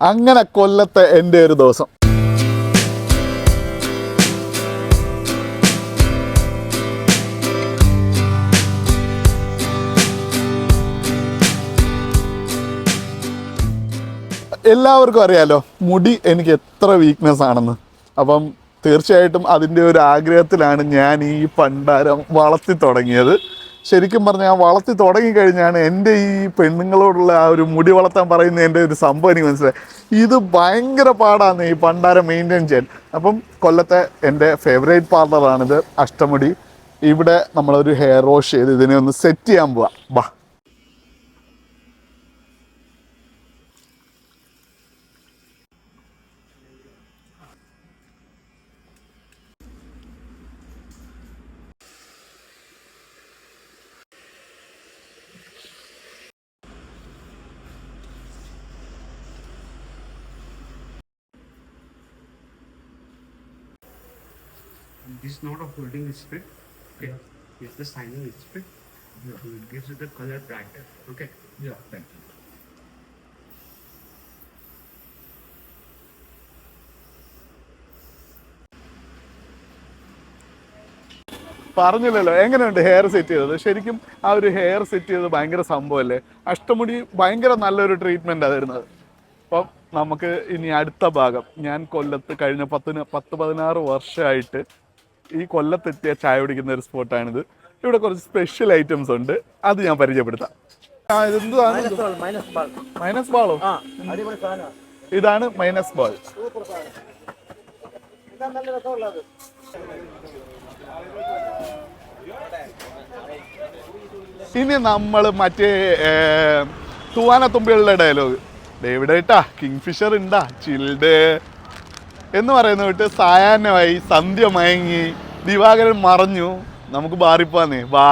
അങ്ങനെ കൊല്ലത്തെ എൻ്റെ ഒരു ദിവസം. എല്ലാവർക്കും അറിയാലോ മുടി എനിക്ക് എത്ര വീക്ക്നെസ് ആണെന്ന്. അപ്പം തീർച്ചയായിട്ടും അതിൻ്റെ ഒരു ആഗ്രഹത്തിലാണ് ഞാൻ ഈ പണ്ടാരം വളർത്തി തുടങ്ങിയത്. ശരിക്കും പറഞ്ഞാൽ വളർത്തി തുടങ്ങിക്കഴിഞ്ഞാണ് എൻ്റെ ഈ പെണ്ണുങ്ങളോടുള്ള ആ ഒരു മുടി വളർത്താൻ പറയുന്ന എൻ്റെ ഒരു സംഭവം എനിക്ക് മനസ്സിലായി. ഇത് ഭയങ്കര പാടാണ് ഈ പണ്ടാരം മെയിൻറ്റെയിൻ ചെയ്യാൻ. അപ്പം കൊല്ലത്തെ എൻ്റെ ഫേവറേറ്റ് പാർലറാണിത്, അഷ്ടമുടി. ഇവിടെ നമ്മളൊരു ഹെയർ വാഷ് ചെയ്ത് ഇതിനെ ഒന്ന് സെറ്റ് ചെയ്യാൻ പോവാം. ബാ. This is not a holding split. Okay. Yeah. It's the signing split. Yeah. So it gives you the color brighter. Okay. Yeah. Thank you. പറഞ്ഞില്ലല്ലോ എങ്ങനെയുണ്ട് ഹെയർ സെറ്റ് ചെയ്തത്. ശരിക്കും ആ ഒരു ഹെയർ സെറ്റ് ചെയ്തത് ഭയങ്കര സംഭവമല്ലേ. അഷ്ടമുടി ഭയങ്കര നല്ലൊരു ട്രീറ്റ്മെൻറ്റാണ് തരുന്നത്. അപ്പം നമുക്ക് ഇനി അടുത്ത ഭാഗം. ഞാൻ കൊല്ലത്ത് കഴിഞ്ഞ 10-16 വർഷമായിട്ട് ഈ കൊല്ലത്തെത്തിയ ചായ കുടിക്കുന്ന ഒരു സ്പോട്ടാണിത്. ഇവിടെ കുറച്ച് സ്പെഷ്യൽ ഐറ്റംസ് ഉണ്ട്, അത് ഞാൻ പരിചയപ്പെടുത്താം. മൈനസ് ബാളോ? ഇതാണ് മൈനസ് ബാൾ. ഇനി നമ്മൾ മറ്റേ തൂവാനത്തുമ്പികളുടെ ഡയലോഗ് ഇവിടെ ഇട്ടാ കിങ് ഫിഷർ ഉണ്ടാ ചിൽഡ് എന്ന് പറയുന്ന വിട്ട് സായാഹ്നമായി, സന്ധ്യ മയങ്ങി, ദിവാകരൻ മറഞ്ഞു, നമുക്ക് ബാറിപ്പോന്നേ വാ.